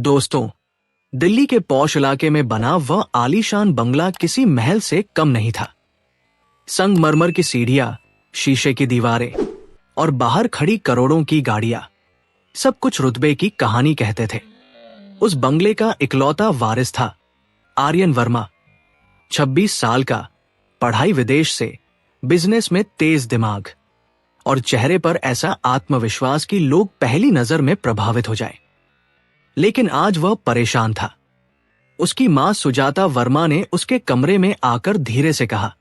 दोस्तों, दिल्ली के पॉश इलाके में बना वह आलीशान बंगला किसी महल से कम नहीं था। संगमरमर की सीढ़ियां, शीशे की दीवारें और बाहर खड़ी करोड़ों की गाड़ियां, सब कुछ रुतबे की कहानी कहते थे। उस बंगले का इकलौता वारिस था आर्यन वर्मा, 26 साल का, पढ़ाई विदेश से, बिजनेस में तेज दिमाग और चेहरे पर ऐसा आत्मविश्वास कि लोग पहली नजर में प्रभावित हो जाए। लेकिन आज वह परेशान था। उसकी मां सुजाता वर्मा ने उसके कमरे में आकर धीरे से कहा,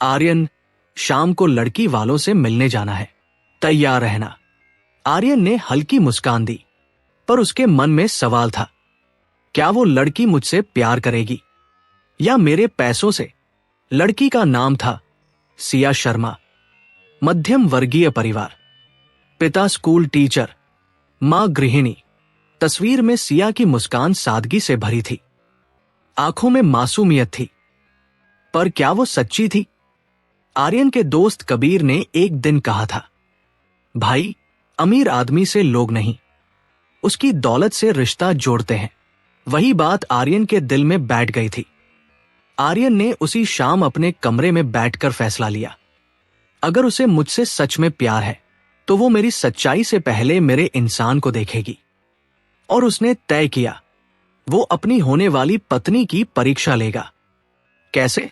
आर्यन, शाम को लड़की वालों से मिलने जाना है, तैयार रहना। आर्यन ने हल्की मुस्कान दी, पर उसके मन में सवाल था, क्या वो लड़की मुझसे प्यार करेगी या मेरे पैसों से? लड़की का नाम था सिया शर्मा। मध्यम वर्गीय परिवार, पिता स्कूल टीचर, मां गृहिणी। तस्वीर में सिया की मुस्कान सादगी से भरी थी, आंखों में मासूमियत थी, पर क्या वो सच्ची थी? आर्यन के दोस्त कबीर ने एक दिन कहा था, भाई, अमीर आदमी से लोग नहीं, उसकी दौलत से रिश्ता जोड़ते हैं। वही बात आर्यन के दिल में बैठ गई थी। आर्यन ने उसी शाम अपने कमरे में बैठकर फैसला लिया, अगर उसे मुझसे सच में प्यार है तो वो मेरी सच्चाई से पहले मेरे इंसान को देखेगी। और उसने तय किया, वो अपनी होने वाली पत्नी की परीक्षा लेगा। कैसे?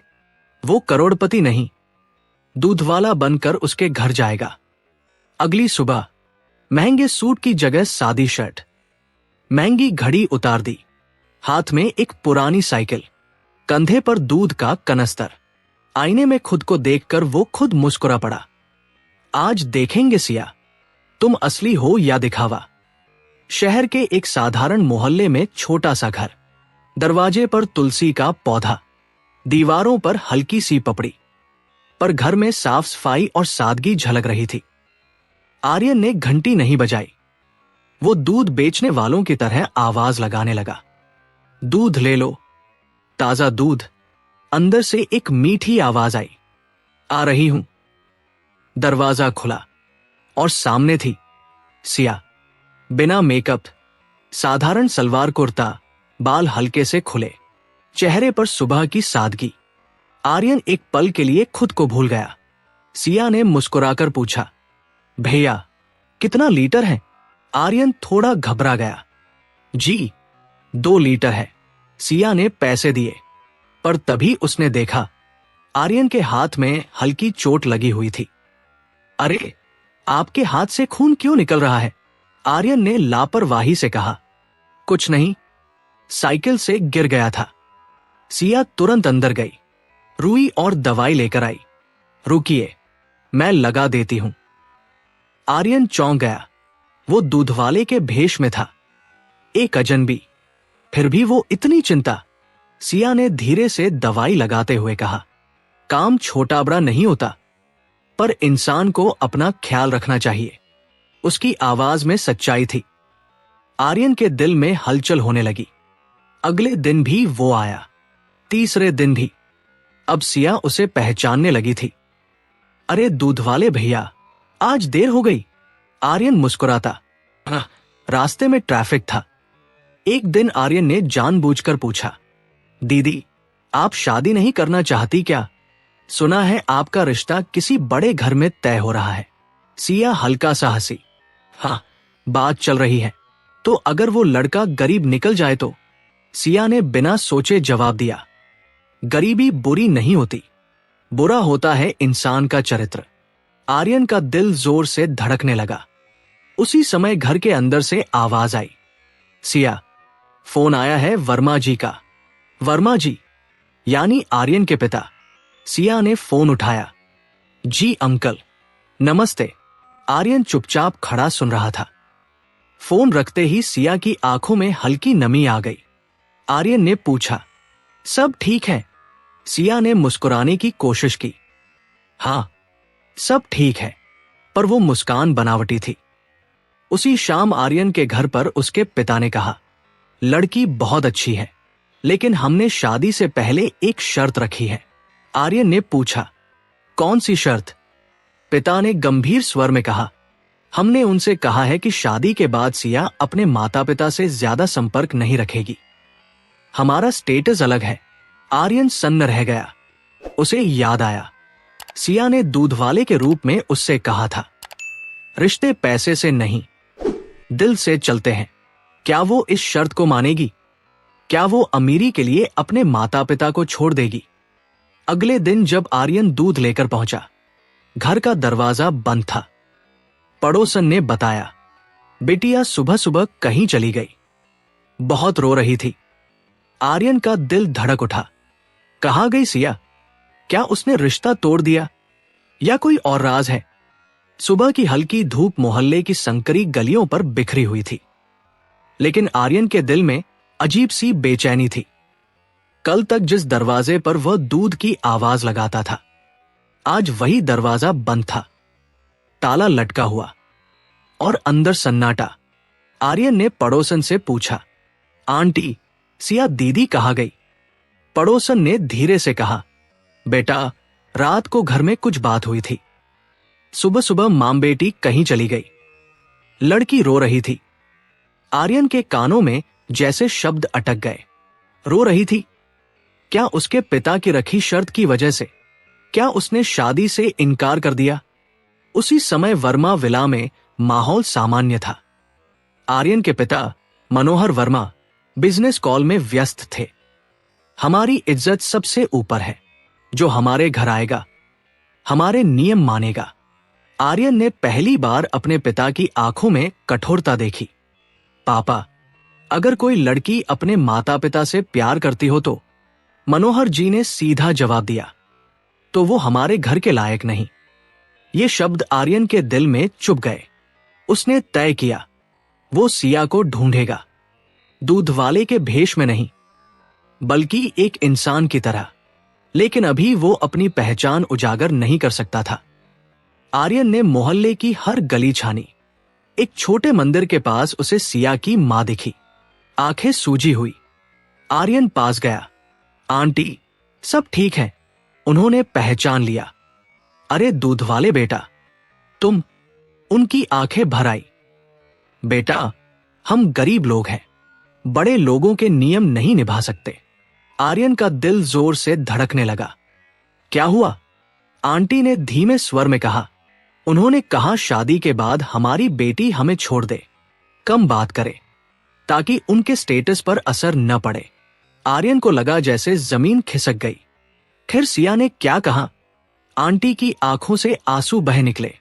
वो करोड़पति नहीं, दूधवाला बनकर उसके घर जाएगा। अगली सुबह महंगे सूट की जगह सादी शर्ट, महंगी घड़ी उतार दी, हाथ में एक पुरानी साइकिल, कंधे पर दूध का कनस्तर। आईने में खुद को देखकर वो खुद मुस्कुरा पड़ा। आज देखेंगे सिया, तुम असली हो या दिखावा। शहर के एक साधारण मोहल्ले में छोटा सा घर, दरवाजे पर तुलसी का पौधा, दीवारों पर हल्की सी पपड़ी, पर घर में साफ सफाई और सादगी झलक रही थी। आर्यन ने घंटी नहीं बजाई। वो दूध बेचने वालों की तरह आवाज लगाने लगा, दूध ले लो, ताजा दूध। अंदर से एक मीठी आवाज आई, आ रही हूं। दरवाजा खुला और सामने थी सिया, बिना मेकअप, साधारण सलवार कुर्ता, बाल हल्के से खुले, चेहरे पर सुबह की सादगी। आर्यन एक पल के लिए खुद को भूल गया। सिया ने मुस्कुराकर पूछा, भैया, कितना लीटर है? आर्यन थोड़ा घबरा गया। जी, 2 लीटर है। सिया ने पैसे दिए, पर तभी उसने देखा आर्यन के हाथ में हल्की चोट लगी हुई थी। अरे, आपके हाथ से खून क्यों निकल रहा है? आर्यन ने लापरवाही से कहा, कुछ नहीं, साइकिल से गिर गया था। सिया तुरंत अंदर गई, रुई और दवाई लेकर आई। रुकिए, मैं लगा देती हूं। आर्यन चौंक गया। वो दूधवाले के भेष में था, एक अजनबी, फिर भी वो इतनी चिंता। सिया ने धीरे से दवाई लगाते हुए कहा, काम छोटा बड़ा नहीं होता, पर इंसान को अपना ख्याल रखना चाहिए। उसकी आवाज में सच्चाई थी। आर्यन के दिल में हलचल होने लगी। अगले दिन भी वो आया, तीसरे दिन भी। अब सिया उसे पहचानने लगी थी। अरे दूधवाले भैया, आज देर हो गई। आर्यन मुस्कुराता, रास्ते में ट्रैफिक था। एक दिन आर्यन ने जानबूझकर पूछा, दीदी, आप शादी नहीं करना चाहती क्या? सुना है आपका रिश्ता किसी बड़े घर में तय हो रहा है। सिया हल्का सा हंसी, हाँ, बात चल रही है। तो अगर वो लड़का गरीब निकल जाए तो? सिया ने बिना सोचे जवाब दिया, गरीबी बुरी नहीं होती, बुरा होता है इंसान का चरित्र। आर्यन का दिल जोर से धड़कने लगा। उसी समय घर के अंदर से आवाज आई, सिया, फोन आया है वर्मा जी का। वर्मा जी यानी आर्यन के पिता। सिया ने फोन उठाया। जी अंकल, नमस्ते। आर्यन चुपचाप खड़ा सुन रहा था। फोन रखते ही सिया की आंखों में हल्की नमी आ गई। आर्यन ने पूछा, सब ठीक है? सिया ने मुस्कुराने की कोशिश की। हाँ, सब ठीक है, पर वो मुस्कान बनावटी थी। उसी शाम आर्यन के घर पर उसके पिता ने कहा, लड़की बहुत अच्छी है, लेकिन हमने शादी से पहले एक शर्त रखी है। आर्यन ने पूछा, कौन सी शर्त? पिता ने गंभीर स्वर में कहा, हमने उनसे कहा है कि शादी के बाद सिया अपने माता पिता से ज्यादा संपर्क नहीं रखेगी। हमारा स्टेटस अलग है। आर्यन सन्न रह गया। उसे याद आया, सिया ने दूध वाले के रूप में उससे कहा था, रिश्ते पैसे से नहीं, दिल से चलते हैं। क्या वो इस शर्त को मानेगी? क्या वो अमीरी के लिए अपने माता पिता को छोड़ देगी? अगले दिन जब आर्यन दूध लेकर पहुंचा, घर का दरवाजा बंद था। पड़ोसन ने बताया, बिटिया सुबह सुबह कहीं चली गई, बहुत रो रही थी। आर्यन का दिल धड़क उठा। कहाँ गई सिया? क्या उसने रिश्ता तोड़ दिया या कोई और राज है? सुबह की हल्की धूप मोहल्ले की संकरी गलियों पर बिखरी हुई थी, लेकिन आर्यन के दिल में अजीब सी बेचैनी थी। कल तक जिस दरवाजे पर वह दूध की आवाज लगाता था, आज वही दरवाजा बंद था, ताला लटका हुआ और अंदर सन्नाटा। आर्यन ने पड़ोसन से पूछा, आंटी, सिया दीदी कहाँ गई? पड़ोसन ने धीरे से कहा, बेटा, रात को घर में कुछ बात हुई थी। सुबह सुबह मां बेटी कहीं चली गई। लड़की रो रही थी। आर्यन के कानों में जैसे शब्द अटक गए। रो रही थी? क्या उसके पिता की रखी शर्त की वजह से? क्या उसने शादी से इनकार कर दिया? उसी समय वर्मा विला में माहौल सामान्य था। आर्यन के पिता मनोहर वर्मा बिजनेस कॉल में व्यस्त थे। हमारी इज्जत सबसे ऊपर है। जो हमारे घर आएगा, हमारे नियम मानेगा। आर्यन ने पहली बार अपने पिता की आंखों में कठोरता देखी। पापा, अगर कोई लड़की अपने माता पिता से प्यार करती हो तो? मनोहर जी ने सीधा जवाब दिया, तो वो हमारे घर के लायक नहीं। ये शब्द आर्यन के दिल में चुभ गए। उसने तय किया, वो सिया को ढूंढेगा, दूध वाले के भेष में नहीं, बल्कि एक इंसान की तरह। लेकिन अभी वो अपनी पहचान उजागर नहीं कर सकता था। आर्यन ने मोहल्ले की हर गली छानी। एक छोटे मंदिर के पास उसे सिया की मां दिखी। आंखें सूजी हुई। आर्यन पास गया। आंटी, सब ठीक है। उन्होंने पहचान लिया। अरे दूध वाले बेटा, तुम? उनकी आंखें भर आई। बेटा, हम गरीब लोग हैं, बड़े लोगों के नियम नहीं निभा सकते। आर्यन का दिल जोर से धड़कने लगा। क्या हुआ? आंटी ने धीमे स्वर में कहा। उन्होंने कहा शादी के बाद हमारी बेटी हमें छोड़ दे, कम बात करे, ताकि उनके स्टेटस पर असर न पड़े। आर्यन को लगा जैसे जमीन खिसक गई। फिर सिया ने क्या कहा? आंटी की आंखों से आंसू बह निकले।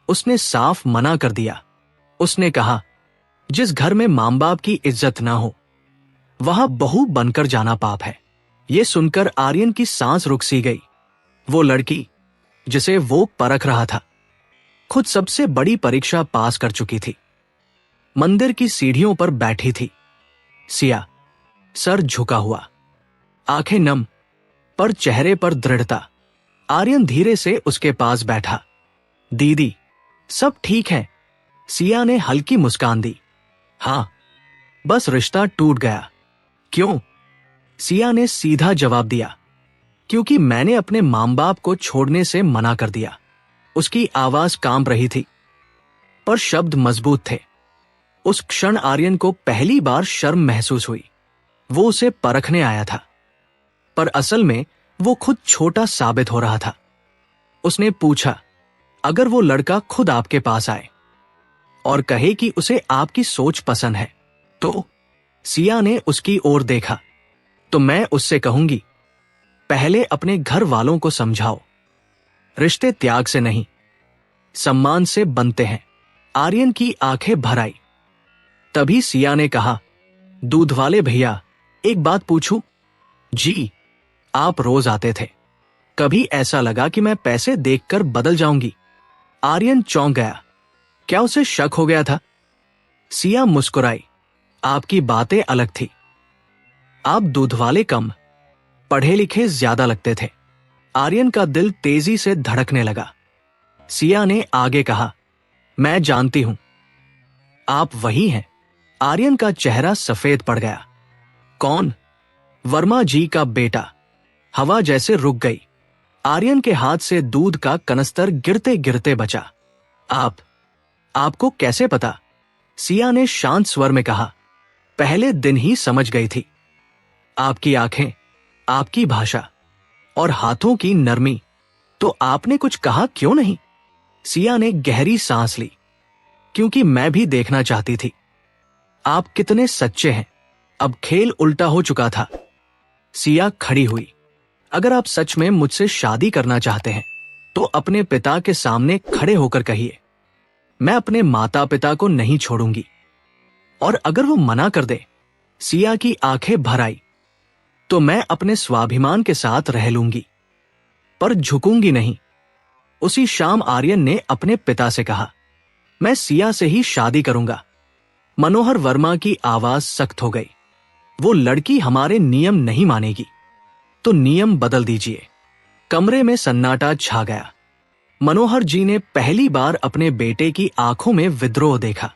उसने साफ मना कर दिया। उसने कहा, जिस घर में मां बाप की इज्जत ना हो, वहां बहू बनकर जाना पाप है। यह सुनकर आर्यन की सांस रुक सी गई। वो लड़की जिसे वो परख रहा था, खुद सबसे बड़ी परीक्षा पास कर चुकी थी। मंदिर की सीढ़ियों पर बैठी थी सिया, सर झुका हुआ, आंखें नम, पर चेहरे पर दृढ़ता। आर्यन धीरे से उसके पास बैठा। दीदी, सब ठीक है। सिया ने हल्की मुस्कान दी। हाँ, बस रिश्ता टूट गया। क्यों? सिया ने सीधा जवाब दिया, क्योंकि मैंने अपने मां बाप को छोड़ने से मना कर दिया। उसकी आवाज कांप रही थी, पर शब्द मजबूत थे। उस क्षण आर्यन को पहली बार शर्म महसूस हुई। वो उसे परखने आया था, पर असल में वो खुद छोटा साबित हो रहा था। उसने पूछा, अगर वो लड़का खुद आपके पास आए और कहे कि उसे आपकी सोच पसंद है तो? सिया ने उसकी ओर देखा। तो मैं उससे कहूंगी, पहले अपने घर वालों को समझाओ, रिश्ते त्याग से नहीं, सम्मान से बनते हैं। आर्यन की आंखें भर आई। तभी सिया ने कहा, दूध वाले भैया, एक बात पूछूं? जी। आप रोज आते थे, कभी ऐसा लगा कि मैं पैसे देखकर बदल जाऊंगी? आर्यन चौंक गया। क्या उसे शक हो गया था? सिया मुस्कुराई। आपकी बातें अलग थी। आप दूध वाले कम, पढ़े लिखे ज्यादा लगते थे। आर्यन का दिल तेजी से धड़कने लगा। सिया ने आगे कहा, मैं जानती हूं, आप वही हैं। आर्यन का चेहरा सफेद पड़ गया। कौन? वर्मा जी का बेटा। हवा जैसे रुक गई। आर्यन के हाथ से दूध का कनस्तर गिरते गिरते बचा। आप आपको कैसे पता? सिया ने शांत स्वर में कहा। पहले दिन ही समझ गई थी। आपकी आंखें, आपकी भाषा और हाथों की नरमी। तो आपने कुछ कहा क्यों नहीं? सिया ने गहरी सांस ली। क्योंकि मैं भी देखना चाहती थी आप कितने सच्चे हैं। अब खेल उल्टा हो चुका था। सिया खड़ी हुई। अगर आप सच में मुझसे शादी करना चाहते हैं तो अपने पिता के सामने खड़े होकर कहिए, मैं अपने माता पिता को नहीं छोड़ूंगी। और अगर वो मना कर दे, सिया की आंखें भर आई, तो मैं अपने स्वाभिमान के साथ रह लूंगी, पर झुकूंगी नहीं। उसी शाम आर्यन ने अपने पिता से कहा, मैं सिया से ही शादी करूंगा। मनोहर वर्मा की आवाज सख्त हो गई। वो लड़की हमारे नियम नहीं मानेगी तो नियम बदल दीजिए। कमरे में सन्नाटा छा गया। मनोहर जी ने पहली बार अपने बेटे की आंखों में विद्रोह देखा।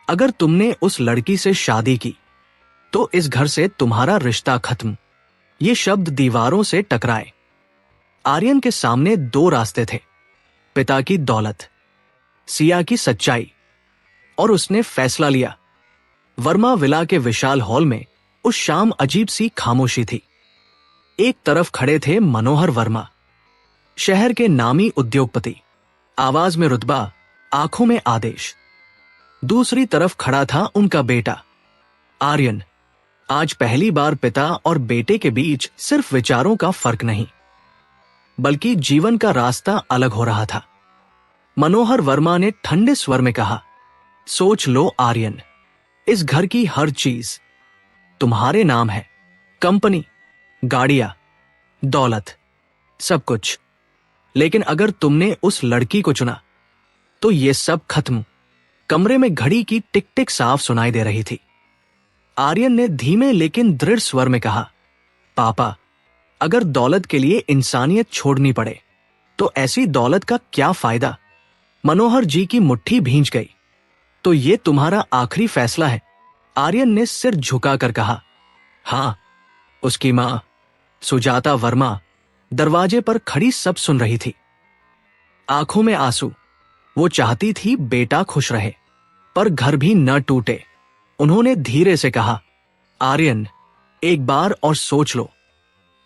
अगर तुमने उस लड़की से शादी की तो इस घर से तुम्हारा रिश्ता खत्म। ये शब्द दीवारों से टकराए। आर्यन के सामने दो रास्ते थे, पिता की दौलत, सिया की सच्चाई, और उसने फैसला लिया। वर्मा विला के विशाल हॉल में उस शाम अजीब सी खामोशी थी। एक तरफ खड़े थे मनोहर वर्मा, शहर के नामी उद्योगपति, आवाज में रुतबा, आंखों में आदेश। दूसरी तरफ खड़ा था उनका बेटा आर्यन। आज पहली बार पिता और बेटे के बीच सिर्फ विचारों का फर्क नहीं, बल्कि जीवन का रास्ता अलग हो रहा था। मनोहर वर्मा ने ठंडे स्वर में कहा, सोच लो आर्यन, इस घर की हर चीज तुम्हारे नाम है। कंपनी, गाड़ियां, दौलत, सब कुछ। लेकिन अगर तुमने उस लड़की को चुना तो ये सब खत्म। कमरे में घड़ी की टिक टिक साफ सुनाई दे रही थी। आर्यन ने धीमे लेकिन दृढ़ स्वर में कहा, पापा, अगर दौलत के लिए इंसानियत छोड़नी पड़े तो ऐसी दौलत का क्या फायदा? मनोहर जी की मुट्ठी भींच गई। तो ये तुम्हारा आखिरी फैसला है? आर्यन ने सिर झुकाकर कहा, हां। उसकी मां सुजाता वर्मा दरवाजे पर खड़ी सब सुन रही थी, आंखों में आंसू। वो चाहती थी बेटा खुश रहे, पर घर भी न टूटे। उन्होंने धीरे से कहा, आर्यन, एक बार और सोच लो।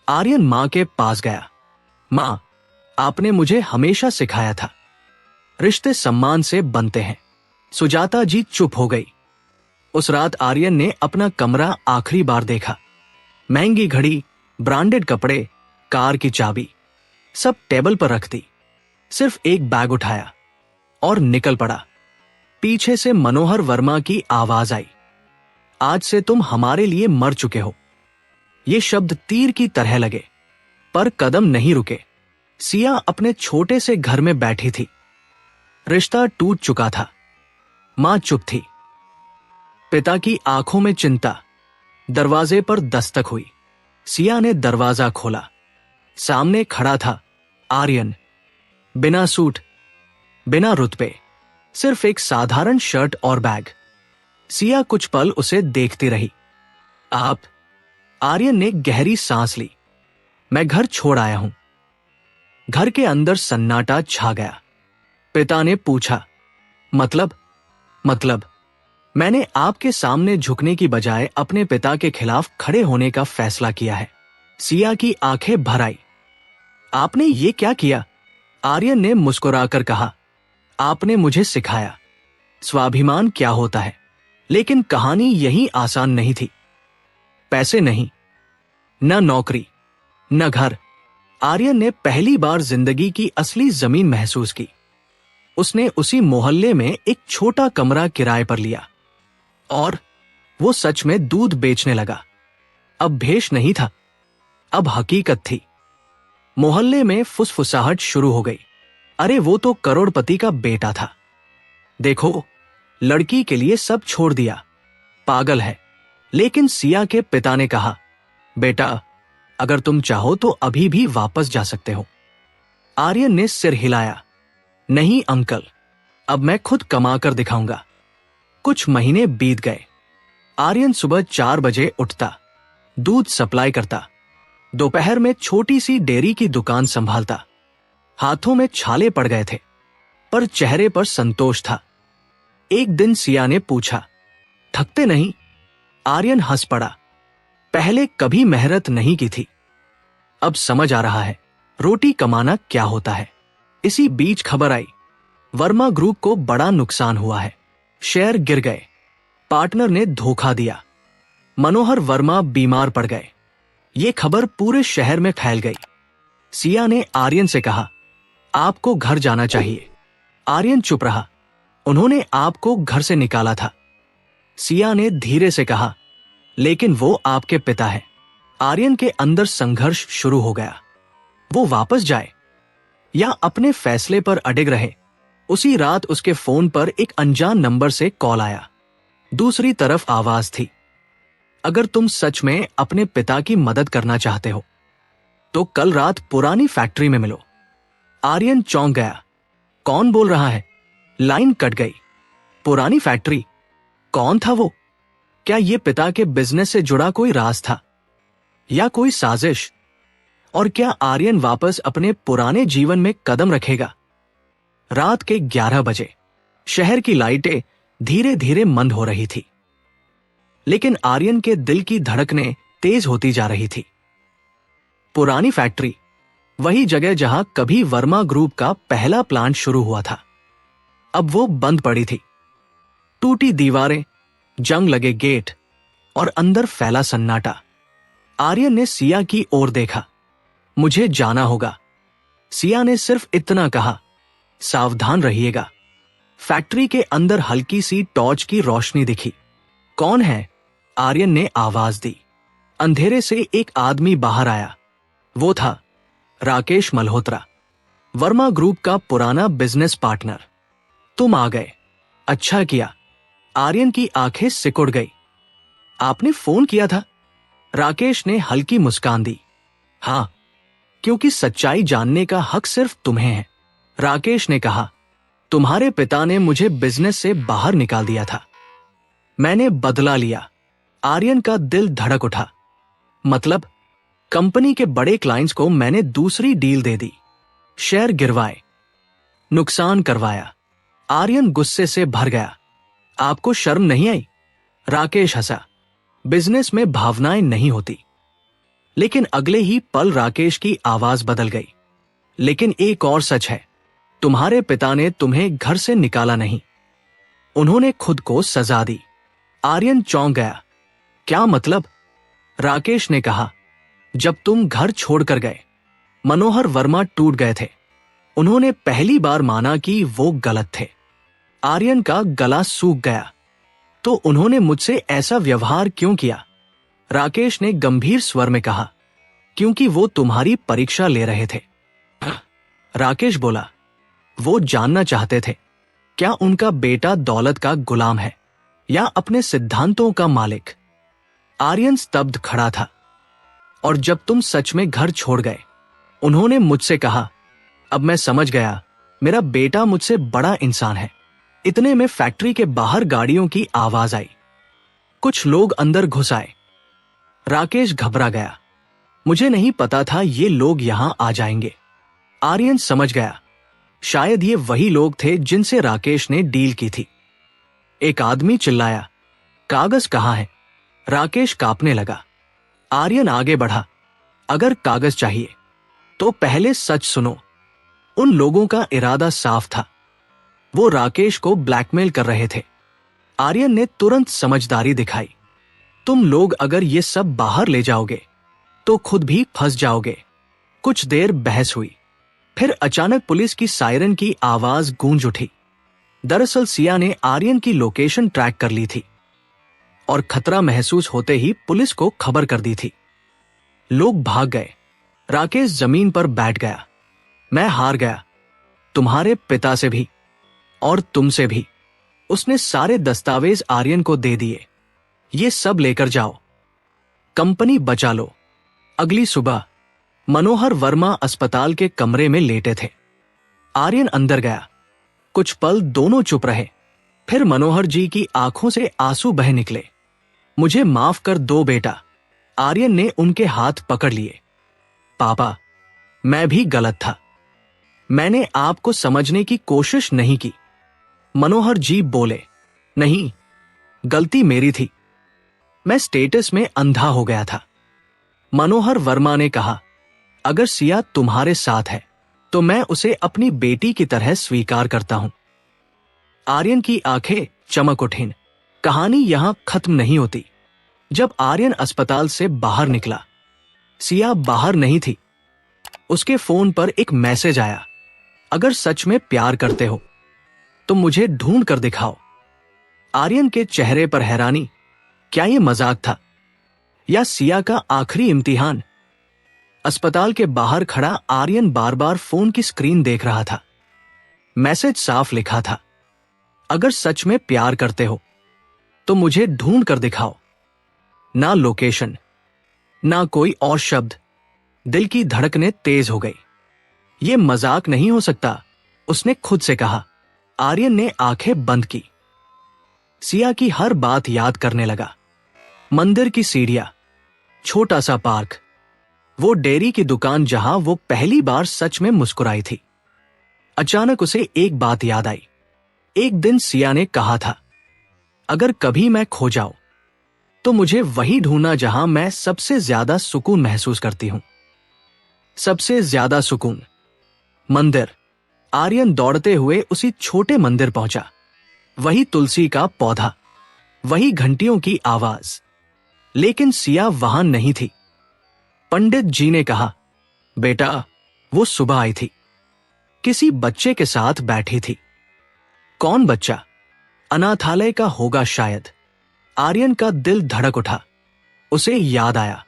आर्यन मां के पास गया। मां, आपने मुझे हमेशा सिखाया था, रिश्ते सम्मान से बनते हैं। सुजाता जी चुप हो गई। उस रात आर्यन ने अपना कमरा आखिरी बार देखा। महंगी घड़ी, ब्रांडेड कपड़े, कार की चाबी, सब टेबल पर रख दी। सिर्फ एक बैग उठाया और निकल पड़ा। पीछे से मनोहर वर्मा की आवाज आई, आज से तुम हमारे लिए मर चुके हो। ये शब्द तीर की तरह लगे, पर कदम नहीं रुके। सिया अपने छोटे से घर में बैठी थी। रिश्ता टूट चुका था। मां चुप थी। पिता की आंखों में चिंता। दरवाजे पर दस्तक हुई। सिया ने दरवाजा खोला। सामने खड़ा था आर्यन, बिना सूट, बिना रुतबे, सिर्फ एक साधारण शर्ट और बैग। सिया कुछ पल उसे देखती रही। आप? आर्यन ने गहरी सांस ली। मैं घर छोड़ आया हूं। घर के अंदर सन्नाटा छा गया। पिता ने पूछा, मतलब मैंने आपके सामने झुकने की बजाय अपने पिता के खिलाफ खड़े होने का फैसला किया है। सिया की आंखें भर आई। आपने ये क्या किया? आर्यन ने मुस्कुराकर कहा, आपने मुझे सिखाया स्वाभिमान क्या होता है। लेकिन कहानी यही आसान नहीं थी। पैसे नहीं, न नौकरी, न घर। आर्यन ने पहली बार जिंदगी की असली जमीन महसूस की। उसने उसी मोहल्ले में एक छोटा कमरा किराए पर लिया और वो सच में दूध बेचने लगा। अब भेष नहीं था, अब हकीकत थी। मोहल्ले में फुसफुसाहट शुरू हो गई, अरे वो तो करोड़पति का बेटा था। देखो, लड़की के लिए सब छोड़ दिया, पागल है। लेकिन सिया के पिता ने कहा, बेटा, अगर तुम चाहो तो अभी भी वापस जा सकते हो। आर्यन ने सिर हिलाया, नहीं अंकल, अब मैं खुद कमाकर दिखाऊंगा। कुछ महीने बीत गए। आर्यन सुबह 4 बजे उठता, दूध सप्लाई करता, दोपहर में छोटी सी डेयरी की दुकान संभालता। हाथों में छाले पड़ गए थे, पर चेहरे पर संतोष था। एक दिन सिया ने पूछा, थकते नहीं? आर्यन हंस पड़ा। पहले कभी मेहनत नहीं की थी, अब समझ आ रहा है रोटी कमाना क्या होता है। इसी बीच खबर आई, वर्मा ग्रुप को बड़ा नुकसान हुआ है। शेयर गिर गए, पार्टनर ने धोखा दिया, मनोहर वर्मा बीमार पड़ गए। ये खबर पूरे शहर में फैल गई। सिया ने आर्यन से कहा, आपको घर जाना चाहिए। आर्यन चुप रहा। उन्होंने आपको घर से निकाला था। सिया ने धीरे से कहा, लेकिन वो आपके पिता है। आर्यन के अंदर संघर्ष शुरू हो गया। वो वापस जाए या अपने फैसले पर अडिग रहे। उसी रात उसके फोन पर एक अनजान नंबर से कॉल आया। दूसरी तरफ आवाज थी, अगर तुम सच में अपने पिता की मदद करना चाहते हो तो कल रात पुरानी फैक्ट्री में मिलो। आर्यन चौंक गया। कौन बोल रहा है? लाइन कट गई। पुरानी फैक्ट्री? कौन था वो? क्या ये पिता के बिजनेस से जुड़ा कोई राज था या कोई साजिश? और क्या आर्यन वापस अपने पुराने जीवन में कदम रखेगा? रात के 11 बजे शहर की लाइटें धीरे धीरे मंद हो रही थी, लेकिन आर्यन के दिल की धड़कनें तेज होती जा रही थी। पुरानी फैक्ट्री, वही जगह जहां कभी वर्मा ग्रुप का पहला प्लांट शुरू हुआ था, अब वो बंद पड़ी थी। टूटी दीवारें, जंग लगे गेट और अंदर फैला सन्नाटा। आर्यन ने सिया की ओर देखा। मुझे जाना होगा। सिया ने सिर्फ इतना कहा, सावधान रहिएगा। फैक्ट्री के अंदर हल्की सी टॉर्च की रोशनी दिखी। कौन है? आर्यन ने आवाज दी। अंधेरे से एक आदमी बाहर आया। वो था राकेश मल्होत्रा, वर्मा ग्रुप का पुराना बिजनेस पार्टनर। तुम आ गए, अच्छा किया। आर्यन की आंखें सिकुड़ गई। आपने फोन किया था? राकेश ने हल्की मुस्कान दी। हां, क्योंकि सच्चाई जानने का हक सिर्फ तुम्हें है। राकेश ने कहा, तुम्हारे पिता ने मुझे बिजनेस से बाहर निकाल दिया था, मैंने बदला लिया। आर्यन का दिल धड़क उठा। मतलब? कंपनी के बड़े क्लाइंट्स को मैंने दूसरी डील दे दी, शेयर गिरवाए, नुकसान करवाया। आर्यन गुस्से से भर गया। आपको शर्म नहीं आई? राकेश हंसा। बिजनेस में भावनाएं नहीं होती। लेकिन अगले ही पल राकेश की आवाज बदल गई। लेकिन एक और सच है, तुम्हारे पिता ने तुम्हें घर से निकाला नहीं, उन्होंने खुद को सजा दी। आर्यन चौंक गया। क्या मतलब? राकेश ने कहा, जब तुम घर छोड़कर गए, मनोहर वर्मा टूट गए थे। उन्होंने पहली बार माना कि वो गलत थे। आर्यन का गला सूख गया। तो उन्होंने मुझसे ऐसा व्यवहार क्यों किया? राकेश ने गंभीर स्वर में कहा, क्योंकि वो तुम्हारी परीक्षा ले रहे थे। राकेश बोला, वो जानना चाहते थे क्या उनका बेटा दौलत का गुलाम है या अपने सिद्धांतों का मालिक। आर्यन स्तब्ध खड़ा था। और जब तुम सच में घर छोड़ गए, उन्होंने मुझसे कहा, अब मैं समझ गया, मेरा बेटा मुझसे बड़ा इंसान है। इतने में फैक्ट्री के बाहर गाड़ियों की आवाज आई। कुछ लोग अंदर घुस आए। राकेश घबरा गया। मुझे नहीं पता था ये लोग यहां आ जाएंगे। आर्यन समझ गया, शायद ये वही लोग थे जिनसे राकेश ने डील की थी। एक आदमी चिल्लाया, कागज कहां है? राकेश कांपने लगा। आर्यन आगे बढ़ा, अगर कागज चाहिए तो पहले सच सुनो। उन लोगों का इरादा साफ था, वो राकेश को ब्लैकमेल कर रहे थे। आर्यन ने तुरंत समझदारी दिखाई। तुम लोग अगर ये सब बाहर ले जाओगे तो खुद भी फंस जाओगे। कुछ देर बहस हुई, फिर अचानक पुलिस की सायरन की आवाज गूंज उठी। दरअसल सिया ने आर्यन की लोकेशन ट्रैक कर ली थी और खतरा महसूस होते ही पुलिस को खबर कर दी थी। लोग भाग गए। राकेश जमीन पर बैठ गया। मैं हार गया, तुम्हारे पिता से भी और तुमसे भी। उसने सारे दस्तावेज आर्यन को दे दिए। ये सब लेकर जाओ, कंपनी बचा लो। अगली सुबह मनोहर वर्मा अस्पताल के कमरे में लेटे थे। आर्यन अंदर गया। कुछ पल दोनों चुप रहे। फिर मनोहर जी की आंखों से आंसू बह निकले। मुझे माफ कर दो बेटा। आर्यन ने उनके हाथ पकड़ लिए। पापा, मैं भी गलत था, मैंने आपको समझने की कोशिश नहीं की। मनोहर जी बोले, नहीं, गलती मेरी थी। मैं स्टेटस में अंधा हो गया था। मनोहर वर्मा ने कहा, अगर सिया तुम्हारे साथ है तो मैं उसे अपनी बेटी की तरह स्वीकार करता हूं। आर्यन की आंखें चमक उठीं। कहानी यहां खत्म नहीं होती। जब आर्यन अस्पताल से बाहर निकला, सिया बाहर नहीं थी। उसके फोन पर एक मैसेज आया, अगर सच में प्यार करते हो तो मुझे ढूंढ कर दिखाओ। आर्यन के चेहरे पर हैरानी। क्या यह मजाक था या सिया का आखिरी इम्तिहान? अस्पताल के बाहर खड़ा आर्यन बार बार फोन की स्क्रीन देख रहा था। मैसेज साफ लिखा था, अगर सच में प्यार करते हो तो मुझे ढूंढ कर दिखाओ। ना लोकेशन, ना कोई और शब्द। दिल की धड़कनें तेज हो गई। यह मजाक नहीं हो सकता, उसने खुद से कहा। आर्यन ने आंखें बंद की। सिया की हर बात याद करने लगा। मंदिर की सीढ़ियां, छोटा सा पार्क, वो डेयरी की दुकान जहां वो पहली बार सच में मुस्कुराई थी। अचानक उसे एक बात याद आई। एक दिन सिया ने कहा था, अगर कभी मैं खो जाऊं तो मुझे वही ढूंढना जहां मैं सबसे ज्यादा सुकून महसूस करती हूं। सबसे ज्यादा सुकून। मंदिर। आर्यन दौड़ते हुए उसी छोटे मंदिर पहुंचा। वही तुलसी का पौधा, वही घंटियों की आवाज। लेकिन सिया वहां नहीं थी। पंडित जी ने कहा, बेटा, वो सुबह आई थी। किसी बच्चे के साथ बैठी थी। कौन बच्चा? अनाथालय का होगा शायद। आर्यन का दिल धड़क उठा। उसे याद आया,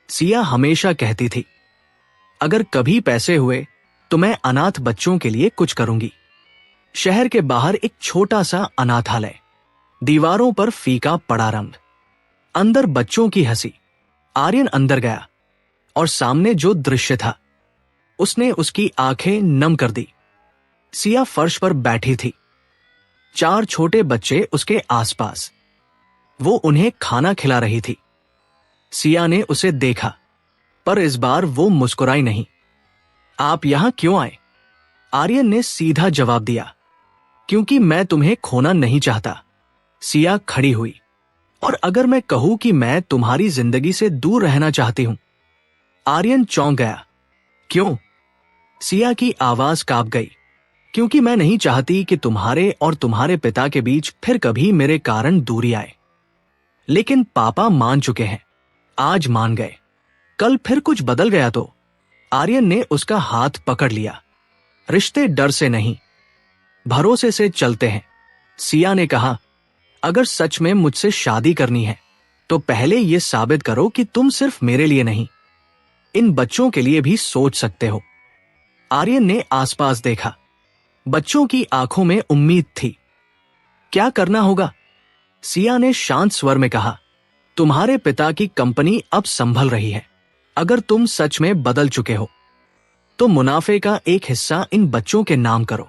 सिया हमेशा कहती थी, अगर कभी पैसे हुए तो मैं अनाथ बच्चों के लिए कुछ करूंगी। शहर के बाहर एक छोटा सा अनाथालय। दीवारों पर फीका पड़ा रंग, अंदर बच्चों की हंसी। आर्यन अंदर गया और सामने जो दृश्य था उसने उसकी आंखें नम कर दी। सिया फर्श पर बैठी थी, 4 छोटे बच्चे उसके आसपास। वो उन्हें खाना खिला रही थी। सिया ने उसे देखा, पर इस बार वो मुस्कुराई नहीं। आप यहां क्यों आए? आर्यन ने सीधा जवाब दिया, क्योंकि मैं तुम्हें खोना नहीं चाहता। सिया खड़ी हुई, और अगर मैं कहूं कि मैं तुम्हारी जिंदगी से दूर रहना चाहती हूं? आर्यन चौंक गया। क्यों? सिया की आवाज कांप गई। क्योंकि मैं नहीं चाहती कि तुम्हारे और तुम्हारे पिता के बीच फिर कभी मेरे कारण दूरी आए। लेकिन पापा मान चुके हैं, आज मान गए, कल फिर कुछ बदल गया तो? आर्यन ने उसका हाथ पकड़ लिया। रिश्ते डर से नहीं, भरोसे से चलते हैं। सिया ने कहा, अगर सच में मुझसे शादी करनी है तो पहले यह साबित करो कि तुम सिर्फ मेरे लिए नहीं, इन बच्चों के लिए भी सोच सकते हो। आर्यन ने आसपास देखा। बच्चों की आंखों में उम्मीद थी। क्या करना होगा? सिया ने शांत स्वर में कहा, तुम्हारे पिता की कंपनी अब संभल रही है। अगर तुम सच में बदल चुके हो तो मुनाफे का एक हिस्सा इन बच्चों के नाम करो।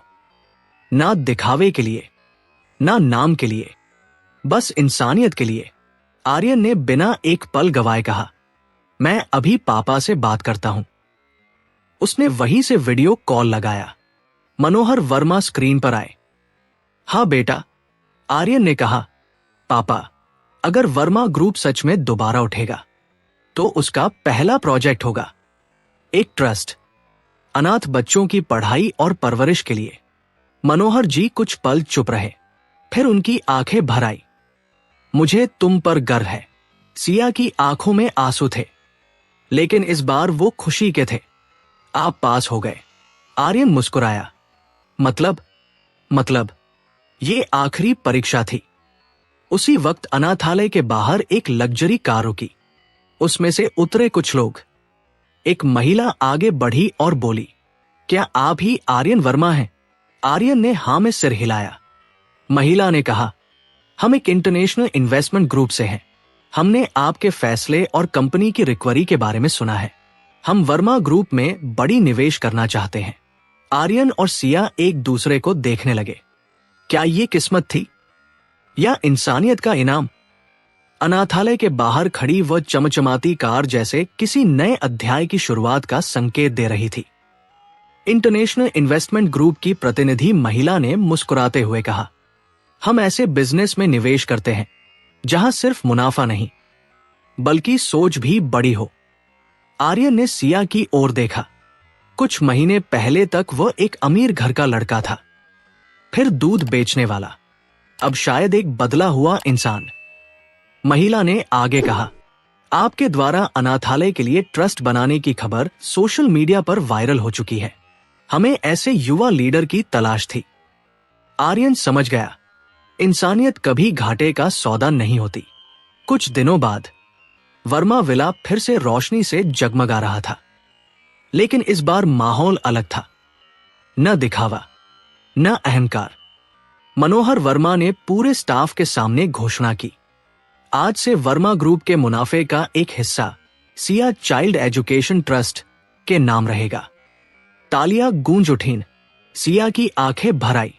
ना दिखावे के लिए, ना नाम के लिए, बस इंसानियत के लिए। आर्यन ने बिना एक पल गवाए कहा, मैं अभी पापा से बात करता हूं। उसने वहीं से वीडियो कॉल लगाया। मनोहर वर्मा स्क्रीन पर आए। हाँ बेटा, आर्यन ने कहा। पापा, अगर वर्मा ग्रुप सच में दोबारा उठेगा तो उसका पहला प्रोजेक्ट होगा एक ट्रस्ट, अनाथ बच्चों की पढ़ाई और परवरिश के लिए। मनोहर जी कुछ पल चुप रहे, फिर उनकी आंखें भर आई। मुझे तुम पर गर्व है। सिया की आंखों में आंसू थे, लेकिन इस बार वो खुशी के थे। आप पास हो गए। आर्यन मुस्कुराया। मतलब ये आखिरी परीक्षा थी। उसी वक्त अनाथालय के बाहर एक लग्जरी कार रुकी। उसमें से उतरे कुछ लोग। एक महिला आगे बढ़ी और बोली, क्या आप ही आर्यन वर्मा हैं? आर्यन ने हां में सिर हिलाया। महिला ने कहा, हम एक इंटरनेशनल इन्वेस्टमेंट ग्रुप से हैं। हमने आपके फैसले और कंपनी की रिकवरी के बारे में सुना है। हम वर्मा ग्रुप में बड़ी निवेश करना चाहते हैं। आर्यन और सिया एक दूसरे को देखने लगे। क्या ये किस्मत थी या इंसानियत का इनाम? अनाथालय के बाहर खड़ी वह चमचमाती कार जैसे किसी नए अध्याय की शुरुआत का संकेत दे रही थी। इंटरनेशनल इन्वेस्टमेंट ग्रुप की प्रतिनिधि महिला ने मुस्कुराते हुए कहा, हम ऐसे बिजनेस में निवेश करते हैं जहां सिर्फ मुनाफा नहीं बल्कि सोच भी बड़ी हो। आर्यन ने सिया की ओर देखा। कुछ महीने पहले तक वह एक अमीर घर का लड़का था, फिर दूध बेचने वाला, अब शायद एक बदला हुआ इंसान। महिला ने आगे कहा, आपके द्वारा अनाथालय के लिए ट्रस्ट बनाने की खबर सोशल मीडिया पर वायरल हो चुकी है। हमें ऐसे युवा लीडर की तलाश थी। आर्यन समझ गया, इंसानियत कभी घाटे का सौदा नहीं होती। कुछ दिनों बाद वर्मा विला फिर से रोशनी से जगमगा रहा था, लेकिन इस बार माहौल अलग था। न दिखावा, न अहंकार। मनोहर वर्मा ने पूरे स्टाफ के सामने घोषणा की, आज से वर्मा ग्रुप के मुनाफे का एक हिस्सा सिया चाइल्ड एजुकेशन ट्रस्ट के नाम रहेगा। तालियां गूंज उठीं, सिया की आंखें भर आई।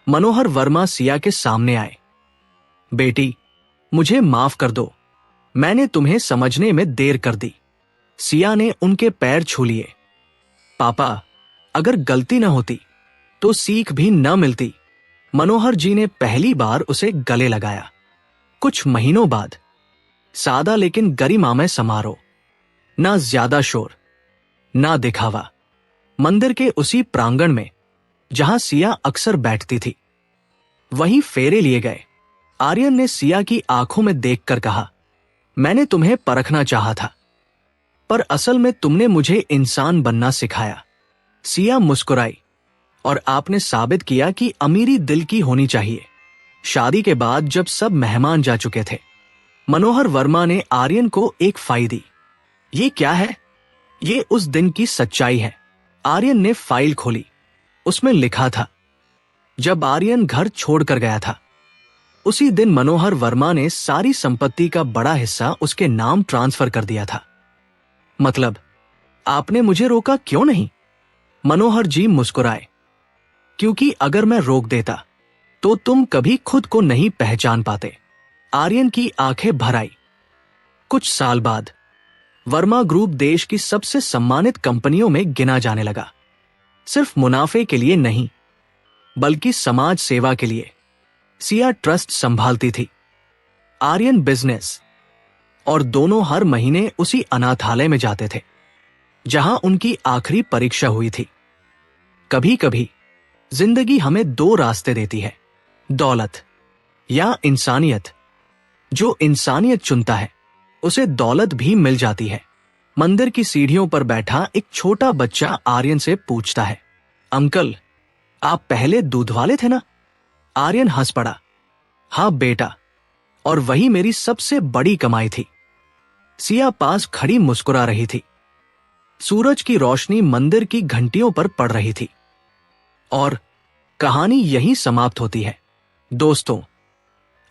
मनोहर वर्मा सिया के सामने आए। बेटी, मुझे माफ कर दो, मैंने तुम्हें समझने में देर कर दी। सिया ने उनके पैर छू लिए। पापा, अगर गलती न होती तो सीख भी न मिलती। मनोहर जी ने पहली बार उसे गले लगाया। कुछ महीनों बाद सादा लेकिन गरिमामय समारोह। ना ज्यादा शोर, ना दिखावा। मंदिर के उसी प्रांगण में जहां सिया अक्सर बैठती थी, वहीं फेरे लिए गए। आर्यन ने सिया की आंखों में देखकर कहा, मैंने तुम्हें परखना चाहा था, पर असल में तुमने मुझे इंसान बनना सिखाया। सिया मुस्कुराई, और आपने साबित किया कि अमीरी दिल की होनी चाहिए। शादी के बाद जब सब मेहमान जा चुके थे, मनोहर वर्मा ने आर्यन को एक फाइल दी। ये क्या है? ये उस दिन की सच्चाई है। आर्यन ने फाइल खोली। उसमें लिखा था, जब आर्यन घर छोड़कर गया था, उसी दिन मनोहर वर्मा ने सारी संपत्ति का बड़ा हिस्सा उसके नाम ट्रांसफर कर दिया था। मतलब, आपने मुझे रोका क्यों नहीं? मनोहर जी मुस्कुराए, क्योंकि अगर मैं रोक देता तो तुम कभी खुद को नहीं पहचान पाते। आर्यन की आंखें भर आई। कुछ साल बाद वर्मा ग्रुप देश की सबसे सम्मानित कंपनियों में गिना जाने लगा, सिर्फ मुनाफे के लिए नहीं बल्कि समाज सेवा के लिए। सिया ट्रस्ट संभालती थी, आर्यन बिजनेस, और दोनों हर महीने उसी अनाथालय में जाते थे जहां उनकी आखिरी परीक्षा हुई थी। कभी कभी जिंदगी हमें दो रास्ते देती है, दौलत या इंसानियत। जो इंसानियत चुनता है उसे दौलत भी मिल जाती है। मंदिर की सीढ़ियों पर बैठा एक छोटा बच्चा आर्यन से पूछता है, अंकल, आप पहले दूध वाले थे ना? आर्यन हंस पड़ा, हाँ बेटा, और वही मेरी सबसे बड़ी कमाई थी। सिया पास खड़ी मुस्कुरा रही थी। सूरज की रोशनी मंदिर की घंटियों पर पड़ रही थी। और कहानी यहीं समाप्त होती है। दोस्तों,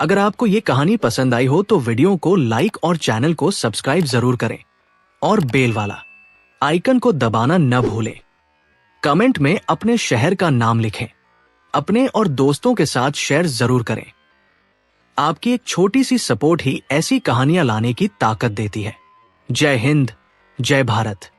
अगर आपको ये कहानी पसंद आई हो तो वीडियो को लाइक और चैनल को सब्सक्राइब जरूर करें और बेल वाला आइकन को दबाना न भूलें। कमेंट में अपने शहर का नाम लिखें। अपने और दोस्तों के साथ शेयर जरूर करें। आपकी एक छोटी सी सपोर्ट ही ऐसी कहानियां लाने की ताकत देती है। जय हिंद, जय भारत।